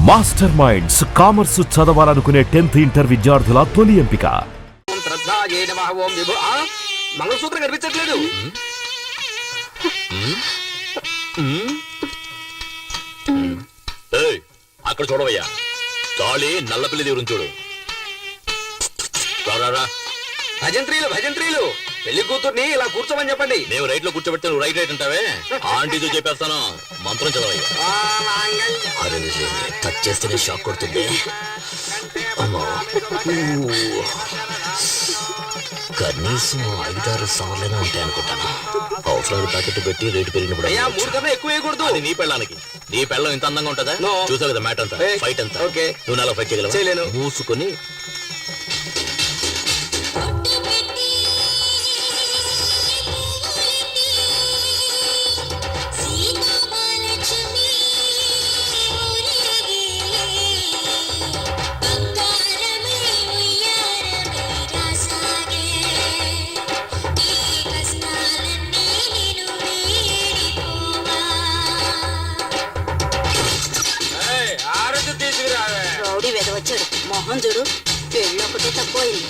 Master minds commerce చదవాలనుకునే 10th inter విద్యార్థుల తొలి ఎంపిక. మంగళసూత్రం కనిపించట్లేదు. అక్కడ చూడవయ్యా, తాళి నల్లపిల్లి దేవుని చూడు. భజంత్రీలు భజంత్రీలు పెళ్లి కూతుర్ని ఇలా కూర్చోమని చెప్పండి. మేము రైట్ లో కూర్చోబెడితే నువ్వు రైట్ అంటావే. ఆంటీతో చెప్పేస్తాను, మంత్రం చదవయ్యా. అరే టచ్ చేస్తేనే షాక్ కొడుతుంది. కనీసం 5-6 సార్లైనా ఉంటాయి అనుకుంటాను. అవసరాలు ప్యాకెట్ పెట్టి రేటు పెరిగినప్పుడు 3 కన్నా ఎక్కువ వేయకూడదు. అది నీ పెళ్ళానికి. నీ పెళ్ళం ఇంత అందంగా ఉంటుందా? చూసావు కదా మ్యాట్ అంతా, ఫైట్ అంతా. నువ్వు నాలో ఫైట్ చేయగలవా? మూసుకొని వచ్చాడు. మొహం చూడు, పెళ్ళి ఒకటే తక్కువైంది.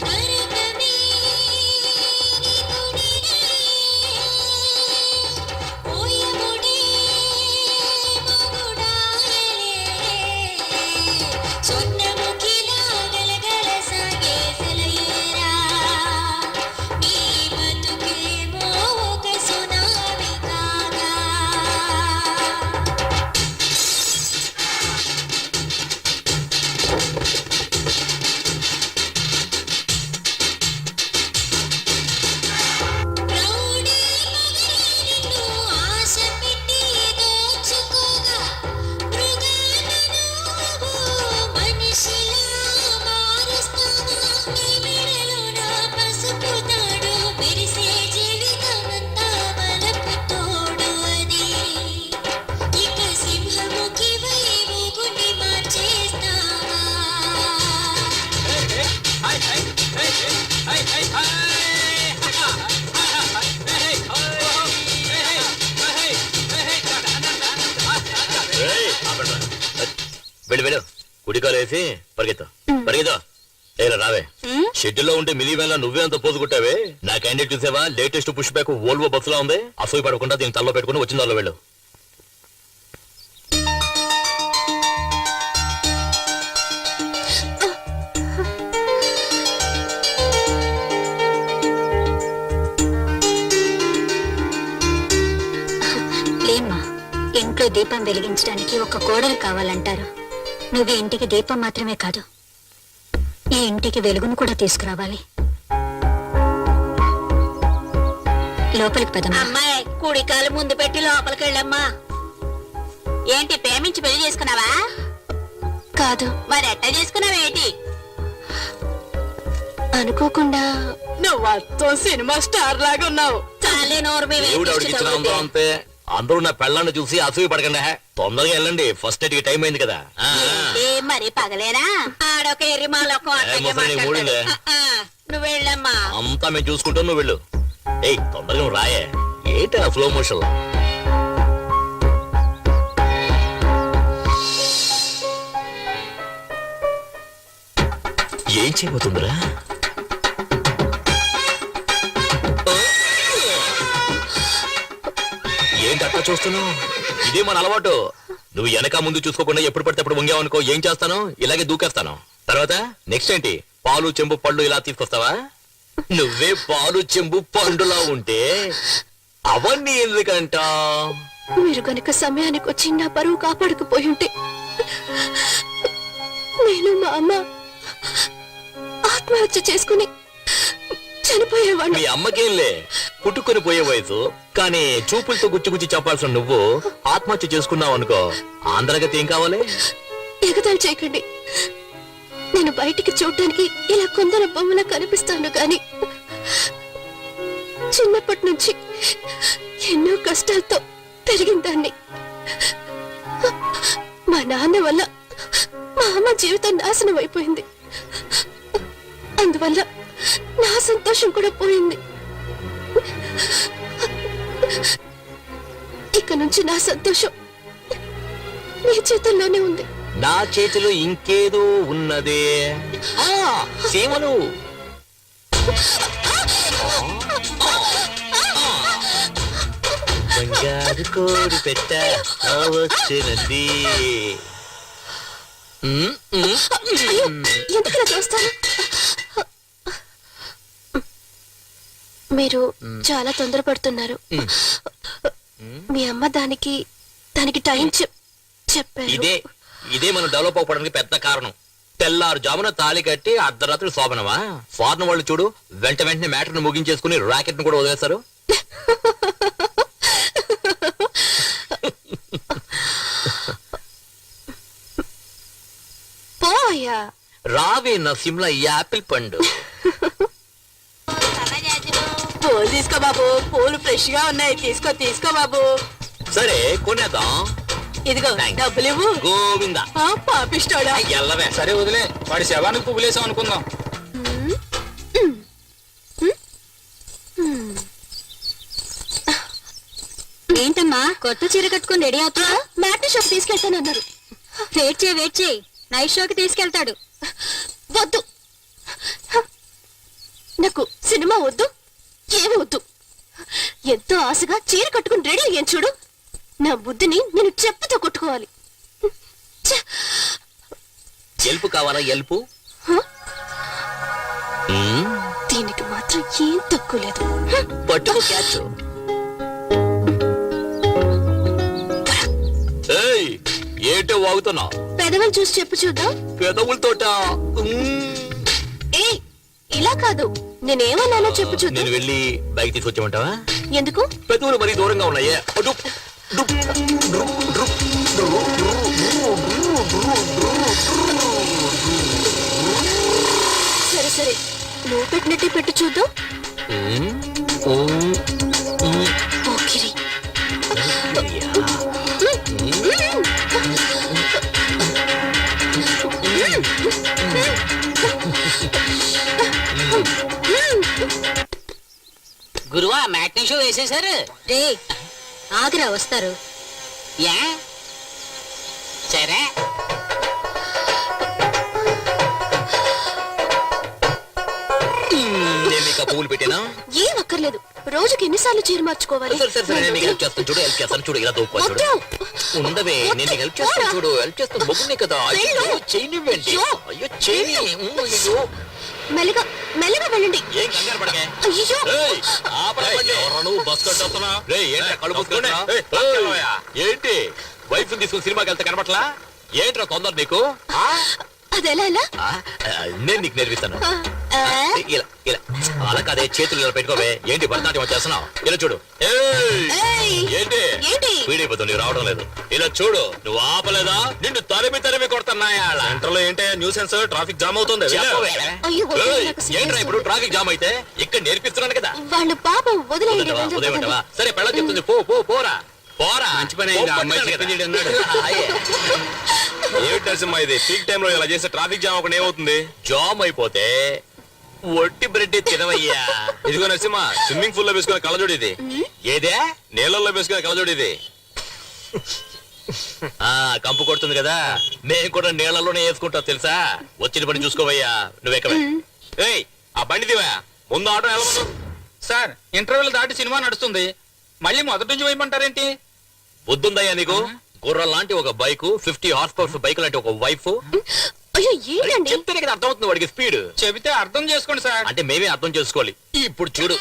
వెళ్ళు, కుడికాలు వేసి పరిగెత్తా. ఏరా రావే. షెడ్యూల్లో ఉంటే మినీ వ్యాన్ లా నువ్వే అంత పోజు కొట్టావే. నా క్యాండిడేట్ చూసావా? లేటెస్ట్ పుష్ బ్యాక్ వోల్వో బస్సులా ఉంది. అసూయ పడకుండా దీన్ని తల్లో పెట్టుకుని వచ్చిన దానిలో వెళ్ళు. లేమ్మా, ఇంట్లో దీపం వెలిగించడానికి ఒక కోడలు కావాలంటారు. నువ్వు ఇంటికి దీపం మాత్రమే కాదు, ఈ ఇంటికి వెలుగును కూడా తీసుకురావాలి. లోపలికి పదమ్మా. అమ్మాయి, కుడికాలు ముందు పెట్టి లోపలికి వెళ్ళమ్మా. ఏంటి, ప్రేమించి పెళ్లి చేసుకున్నావా? కాదు. మరి ఎట్లా చేసుకున్నావేంటి? అనుకోకుండా. నువ్వు సినిమా స్టార్ లాగా ఉన్నావు. చాలే నోరు అంతే. అందరూ నా పెళ్ళాన్ని చూసి అసూయ పడకండి. తొందరగా వెళ్ళండి, ఫస్ట్ నైట్ కి టైం అయింది కదా. మరి పగలేనా? ఆడొక ఎర్రిమాలొక నువ్వు వెళ్ళమ్మా. అంతా మేము చూసుకుంటాం, నువ్వు వెళ్ళు. ఏయ్ తొందరగా నువ్వు రాయే. ఏంటి ఆ స్లో మోషన్? ఏం చేయబోతుందిరా? ఏంటి అట్లా చూస్తున్నావు? ఇదే మన అలవాటు. నువ్వు వెనక ముందు చూసుకోకుండా ఎప్పుడు పడితే అప్పుడు వంగావనుకో, ఏం చేస్తాను? ఇలాగే దూకేస్తాను. తర్వాత నెక్స్ట్ ఏంటి? పాలు చెంబు పళ్ళు ఇలా తీసుకొస్తావా? నువ్వే పాలు చెంబు పండులా ఉంటే అవన్నీ ఎందుకంట? మీరు కనుక సమయానికి వచ్చి నా పరువు కాపాడకపోయి ఉంటే నేను మా అమ్మ ఆత్మహత్య చేసుకుని చనిపోయేవాడు. మీ అమ్మకేంలే, పుట్టుకొని పోయే వయసు. కానీ చూపులతో గుచ్చి చెప్పాల్సిన నువ్వు ఆత్మహత్య చేసుకున్నావు అనుకో, ఆంధ్రగతి ఏం కావాలి? ఎగతాళి చేయకండి. నేను బయటికి చూడటానికి ఇలా కొందరు బొమ్మలా కనిపిస్తాను, కానీ చిన్నప్పటి నుంచి ఎన్నో కష్టాలతో పెరిగిన దాన్ని. మా నాన్న వల్ల మా అమ్మ జీవితం నాశనం అయిపోయింది. అందువల్ల నా సంతోషం కూడా పోయింది. ఇక నుంచి నా సంతోషం నీ చేతుల్లోనే ఉంది. నా చేతిలో ఇంకేదో ఉన్నదే. ఆ, సీమలు. బంగారు కోడి పెట్ట వచ్చినది. ఎందుకలా చూస్తారు? మీరు చాలా తొందరపడుతున్నారు. మీ అమ్మ దానికి టైం చెప్పారు. ఇదే మనం డెవలప్ అవ్వడానికి పెద్ద కారణం. తెల్లారుజామున తాళి కట్టి అర్ధరాత్రి శోభనమా. ఫారెన్ వాళ్ళు చూడు, వెంటనే మ్యాటర్ను ముగించేసుకుని రాకెట్ ను కూడా వదిలేస్తారు. పోయా రావే నా సిమ్లా యాపిల్ పండు. పూలు తీసుకో బాబు, పూలు ఫ్రెష్ గా ఉన్నాయి. తీసుకో బాబు. సరే కొనేద్దాం. ఇదిగో Thanks. డబ్బులు ఇవ్వు. గోవిందా. పాపిస్తాడా? ఎల్లవే. సరే వదిలే, వాడి శవానికి పువ్వులేసాం అనుకుందాం. ఏంటమ్మా కొత్త చీర కట్టుకుని రెడీ అవుతున్నా? మ్యాట్ని షాప్ తీసుకెళ్తానన్నారు. వెయిట్ చేయి నైట్ షోకి తీసుకెళ్తాడు. వద్దు, నాకు సినిమా వద్దు, ఏమి వద్దు. ఎంతో ఆశగా చీర కట్టుకుని రెడీ అయ్యాను చూడు. నా బుద్ధిని నేను చెప్పుతో కొట్టుకోవాలి. ఛ! ఎల్పు కావాలా? ఎల్పు. హ? మ్మ్. దీనికి మాత్రం ఏం తక్కువ లేదు. పట్టుకో క్యాచ్. ఏయ్, ఏంటో వాగుతున్నావు? పెదవులు చూసి చెప్పు చూద్దాం. పెదవులతోట. ఏ ఇలా కాదు, నేనేమన్నానో చెప్పు చూద్దాం. నేను వెళ్ళి బైక్ తీసుకొచ్చామంటావా? ఎందుకు? పెదవులు మరీ దూరంగా ఉన్నాయే. అటు. సరే నువ్వు పెట్టినట్టే పెట్టు చూద్దాం. పోకిరి. గురువా మ్యాట్నీ షో వేసేశారు. రే ఆగ్రా వస్తారు. ఏ సరే నేను నీకు ఆ పువ్వులు పెట్టానా? ఏం అక్కర్లేదు. రోజుకి ఎన్నిసార్లు చీర మార్చుకోవాలి? సరే నేను నీకు హెల్ప్ చేస్తాను చూడు. హెల్ప్ చేస్తాను చూడు. ఇలా దూపా చూడు. వద్దు. ఉండవే, నేను నీకు హెల్ప్ చేస్తాను చూడు. హెల్ప్ చేస్తాను. బొగ్గునే కదా. అయ్యో చేయనివ్వండి. అయ్యో చేయని. అయ్యో మెల్లగా వెళ్ళండి. ఏం కంగారు పడకే. అయ్యో ఏయ్, ఆపరా బండి. ఎవరా నువ్వు బస్ కట్టొస్తున్నా? రేయ్, ఏంట్రా కళ్ళు మూసుకుంటున్నా? ఏంటి వైఫ్ తీసుకుని సినిమాకి వెళ్తే కనబట్లా? ఏంట్రా తొందర నీకు? అదెలా ఎలా? నేను నీకు నేర్పిస్తాను. ఆ? ఇలా ఇలా అలా కాదే, చేతులు ఇలా పెట్టుకోవే. ఏంటి భరతనాట్యం వచ్చేస్తున్నావు? ఇలా చూడు. ఏయ్, ఏయ్, ఏంటి ఏంటి? వీడైపోతుంది, నీకు రావడం లేదు. ఇలా చూడు, నువ్వు ఆపలేదా? నిన్ను తరిమి కొడుతున్నాయా? సెంటర్ లో ఏంటి న్యూసెన్స్? ట్రాఫిక్ జామ్ అవుతుంది. అయ్యో, వదిలేయ్, నాకు సిగ్గేస్తుంది. ఏంట్రా ఇప్పుడు ట్రాఫిక్ జామ్ అయితే? ఇక్కడ నేర్పిస్తున్నాను కదా. వాళ్ళు పాపం వదిలేయండి. ఉదయమంటావా? సరే పెళ్ళ చెప్తుంది. పోరా. మంచి పని ఏమిటి నరసింహ ఇది? పీక్ టైం లో ఇలా చేస్తే ట్రాఫిక్ జామ్ ఒకటి ఏమవుతుంది? జామ్ అయిపోతే ఒట్టి బ్రెడ్ తినవయ్యా. ఇదిగో నరసింహ, స్విమ్మింగ్ పూల్ లో వేసుకునే కళ్ళజోడు ఇది. ఏదే? నీళ్ళల్లో వేసుకునే కళ్ళజోడు ఇది. కంపు కొడుతుంది కదా, మేము కూడా నీళ్లలోనే వేసుకుంటాం తెలుసా. వచ్చిన పని చూసుకోవయ్యా. నువ్వెక్కవే. ఏయ్, ఆ బండి దివా. ముందు ఆటో వెళ్ళమను. సార్ ఇంటర్వెల్ దాటి సినిమా నడుస్తుంది, మళ్ళీ మొదటి నుంచి వేయమంటారేంటి? బుద్ధుందయ్యా నీకు? గుర్రం లాంటి ఒక బైక్, 50 హార్స్ పవర్ బైక్ లాంటి ఒక వైఫ్. అయ్యో ఏంటండి? చెప్తేనే కదా అర్థమవుతుంది వాడికి స్పీడ్. చెబితే అర్థం చేసుకోండి సార్. అంటే మేమే అర్థం చేసుకోవాలి. ఇప్పుడు చూడు.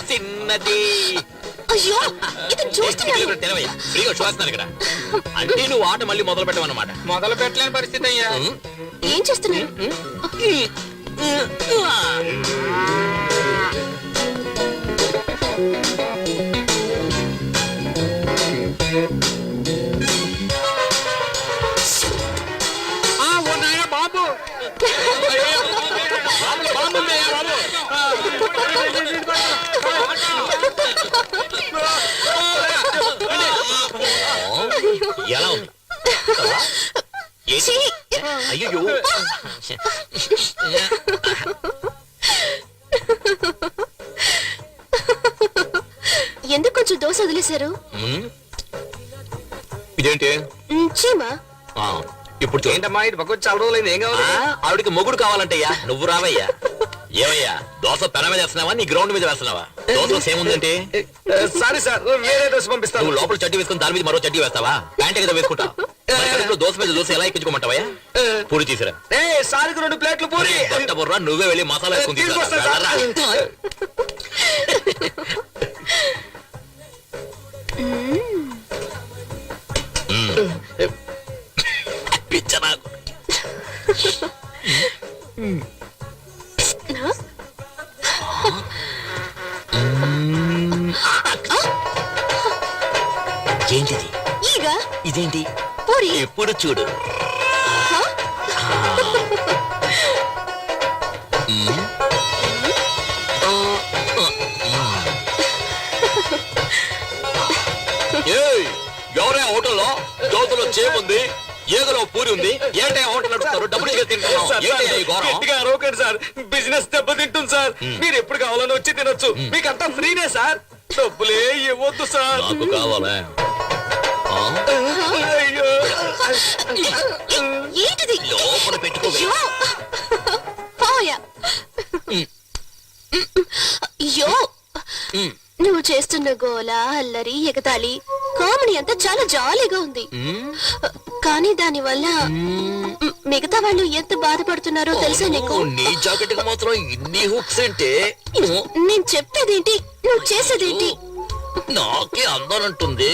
చిన్నది. అయ్యో ఇది చూస్తున్నాను. ఫ్రీగా చూస్తున్నాను ఇక్కడ. అంటే నువ్వు ఆట మళ్ళీ మొదలు పెట్టమన్నమాట. మొదలు పెట్టలేని పరిస్థితి అయ్యా. ఏం చేస్తున్నారు? బాబు ఎలా ఉంది? ఛీ! అయ్యో ఎందుకు కొంచెం దోశ వదిలేశారు? ఇదేంటి చీమా ఆ, ఇప్పుడు చూడు. ఏంటమ్మా ఇటు పక్క వచ్చి చాలా రోజులైంది, ఏం కావాలి? ఆవిడికి మొగుడు కావాలంటయ్యా, నువ్వు రావయ్యా. ఏమయ్యా, దోశ పెన మీద వేస్తున్నావా నీ గ్రౌండ్ మీద వేస్తున్నావా? దోశ సేమ్ ఉందంటే సారీ సార్, వేరే దోశ పంపిస్తాను. నువ్వు లోపల చడ్డీ వేసుకుని దాని మీద మరో చడ్డీ వేస్తావా? ప్యాంట్ ఏదో వేసుకుంటా. దోశ మీద దోశ ఎలా ఎక్కించుకోమంటావా? పూరి తీసిరా. సారికి 2 ప్లేట్లు పూరి. బుర్రా, నువ్వే వెళ్ళి మసాలా వేసుకుని తీసుకొస్తాను సార్. తీసుకురా. పిచ్చనా ఏంటిది? ఈగ ఇదేంటి? పూరి ఎప్పుడు చూడు. ఏయ్, ఎవరే హోటల్లో దోశలో చేముంది, ఏగలో పూరి ఉంది, ఏంటే హోటల్ నడుస్తారు? డబ్బులు ఇచ్చి తింటున్నాం. ఏంటయ్యా ఈ ఘోరం? గట్టిగా అరవకండి సార్, బిజినెస్ దెబ్బతింటుంది సార్. మీరు ఎప్పుడు కావాలని వచ్చి తినొచ్చు, మీకు అంతా ఫ్రీనే సార్. డబ్బులే ఇవ్వద్దు సార్. నాకు కావాలా? ఆ? అయ్యో. ఏంటిది? లోపల పెట్టుకోవే. అయ్యో! పోయా. అయ్యో నువ్వు చేస్తున్న గోల, అల్లరి, ఎగతాళి, కామెడీ అంతా చాలా జాలీగా ఉంది. కానీ దాని వల్ల మిగతా వాళ్ళు ఎంత బాధపడుతున్నారో తెలుసా నీకు? నీ జాకెట్ మాత్రం ఇన్ని హుక్స్ అంటే నేను చెప్పేదేంటి, నువ్వు చేసేదేంటి? నాకే అందాలంటుంది.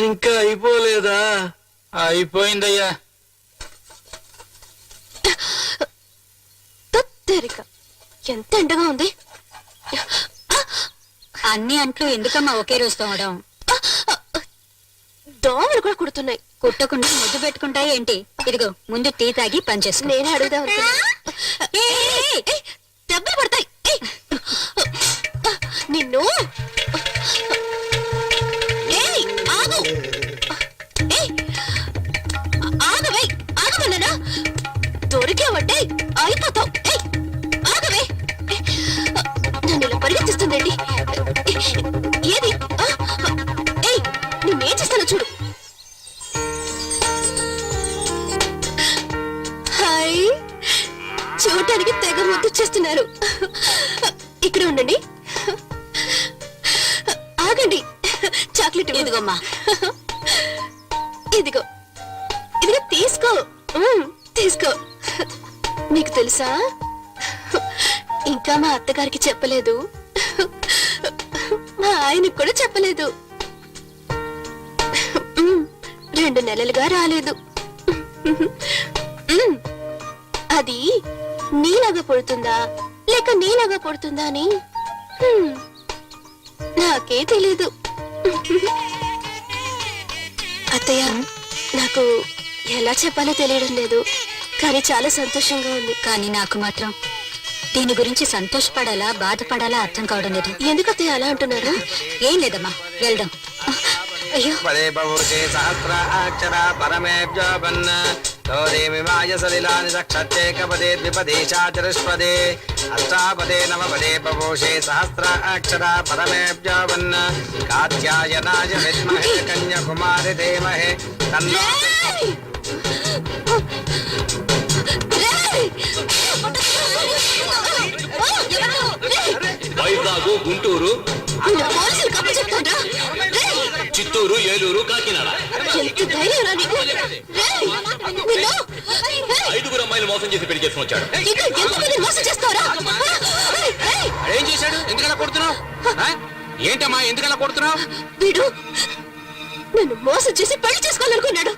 ఇంకా అయిపోలేదా? అయిపోయిందయ్యా. తత్తరిక ఎంత ఎండగా ఉంది. అన్ని అంట్లు ఎందుకమ్మా ఒకే రోజు తోమడం? దోమలు కూడా కుడుతున్నాయి. కుట్టకుండా ముద్దు పెట్టుకుంటాయి ఏంటి? ఇదిగో ముందు టీ తాగి పనిచేసుకో. నేనే అడుగుదాం అనుకున్నా. దెబ్బలు పడతాయి. నిన్ను ఏయ్, ఆగు. ఏయ్, ఆగవే, ఆగమన్నానా? దొరికావంటే అయిపోతావు. ఏయ్, ఆగవే. నన్ను ఇలా పరిగెత్తిస్తుందండి. ఏది? ఏయ్, నేనేం చేస్తానో చూడు. హాయ్, చూడటానికి తెగ ముద్దు చేస్తున్నారు. ఇక్కడ ఉండండి. ఆగండి, చాక్లెట్ ఇదిగోమ్మా. ఇదిగో ఇదిగో తీసుకో. తీసుకో. మీకు తెలుసా, ఇంకా మా అత్తగారికి చెప్పలేదు, మా ఆయనకు కూడా చెప్పలేదు. 2 నెలలుగా రాలేదు. అది నీలాగా పుడుతుందా లేక నీలాగా పుడుతుందా అని నాకే తెలీదు. అత్తయ్య, నాకు ఎలా చెప్పాలో తెలియడం లేదు, కానీ చాలా సంతోషంగా ఉంది. కానీ నాకు మాత్రం దీని గురించి సంతోషపడాలా బాధపడాలా అర్థం కావడం లేదు. ఎందుకు అత్తయ్య అలా అంటున్నారు? ఏం లేదమ్మా, వెళ్దాం. అయ్యో, పదే బహుశే సహస్రాక్షర పరమేభ్యోపన్న తోరేమిమాయ సలిలాని సక్షత్యేకపదే ద్విపదే చాచరుష్పదే అష్టాపదే నవపదే బహుశే సహస్రాక్షర పరమేభ్యోపన్న కాత్యాయనాయ విద్మహే కన్యాకుమారి ధీమహి తన్నో వైజాగ్, గుంటూరు, పోలీసులు కప్పు చెప్తాడ్రా. చిత్తూరు, ఏలూరు, కాకినాడ. ఎంత ధైర్యం రా నీకు? రేయ్, నిన్ను, 5 అమ్మాయిలు మోసం చేసి పెళ్లి చేసుకుని వచ్చాడు. ఇంకా ఎంతమంది మోసం చేస్తావరా? రేయ్, ఏం చేశాడు? ఎందుకలా కొడుతున్నావు? ఏంటమ్మా, ఎందుకలా కొడుతున్నావు? వీడు నన్ను మోసం చేసి పెళ్లి చేసుకోవాలనుకున్నాడు.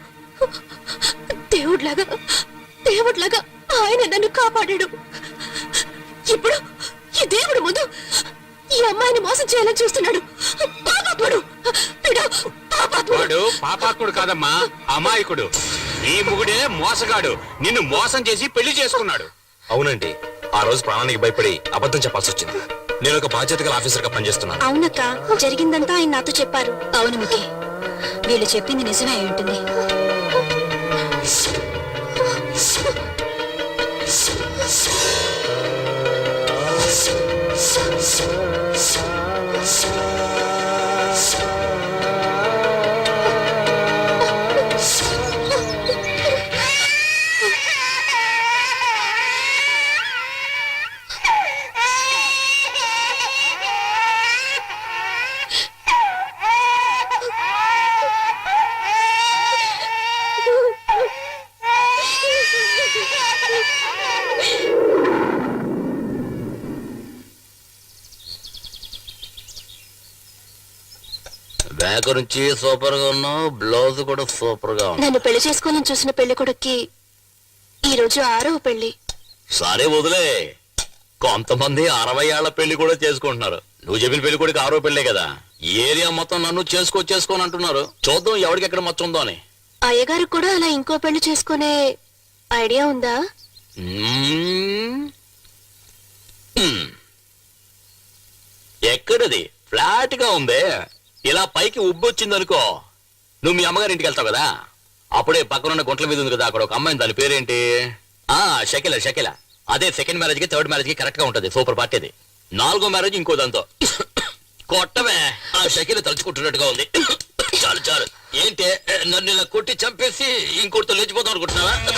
దేవుడ్లాగా ఆయన నన్ను కాపాడాడు. ఇప్పుడు ఈ దేవుడు ముందు ఈ అమ్మాయిని మోసం చేయాలని చూస్తున్నాడు. పాపాత్ముడు. పాపాత్ముడు కాదమ్మా, అమాయకుడు. నీ మొగుడే మోసగాడు, నిన్ను మోసం చేసి పెళ్లి చేసుకున్నాడు. అవునండి, ఆ రోజు ప్రాణానికి భయపడి అబద్ధం చెప్పాల్సి వచ్చింది. నేను ఒక బాధ్యత గల ఆఫీసర్ గా పనిచేస్తున్నాను. అవునక్క, జరిగిందంతా ఆయన నాతో చెప్పారు. అవును మికి, వీళ్ళు చెప్పింది నిజమే అయి ఉంటుంది. బ్యాక్ నుంచి సూపర్ గా ఉన్నావు, బ్లౌజ్ కూడా సూపర్ గా ఉంది. నన్ను పెళ్లి చేసుకోవాలని చూసిన పెళ్లి కొడుక్కి ఈ రోజు 6వ పెళ్లి. సరే వదిలే, కొంతమంది 60 ఏళ్ల పెళ్లి కూడా చేసుకుంటున్నారు. నువ్వు చెప్పిన పెళ్లి కూడా 6వ పెళ్లే కదా. ఈ ఏరియా మొత్తం నన్ను చేసుకోని అంటున్నారు. చూద్దాం ఎవరికి ఎక్కడ మచ్చ ఉందో అని. అయ్యగారు కూడా అలా ఇంకో పెళ్లి చేసుకునే ఐడియా ఉందా? ఎక్కడది? ఫ్లాట్ గా ఉందే. ఇలా పైకి ఉబ్బొచ్చిందనుకో, నువ్వు మీ అమ్మగారి ఇంటికి వెళ్తావు కదా, అప్పుడే పక్కనున్న గుంట్ల మీద ఉంది కదా, అక్కడ ఒక అమ్మాయి, దాని పేరేంటి? షకిల. అదే సెకండ్ మ్యారేజ్ కి థర్డ్ మ్యారేజ్ కి కరెక్ట్ గా ఉంటది. సూపర్ పార్టీ అది. 4వ మ్యారేజ్ ఇంకో దాంతో. కొట్టమే, ఆ షకిల తలుచుకుంటున్నట్టుగా ఉంది. చాలు ఏంటే, నన్ను ఇలా కొట్టి చంపేసి ఇంకోటితో లేచిపోతాం అనుకుంటున్నావా?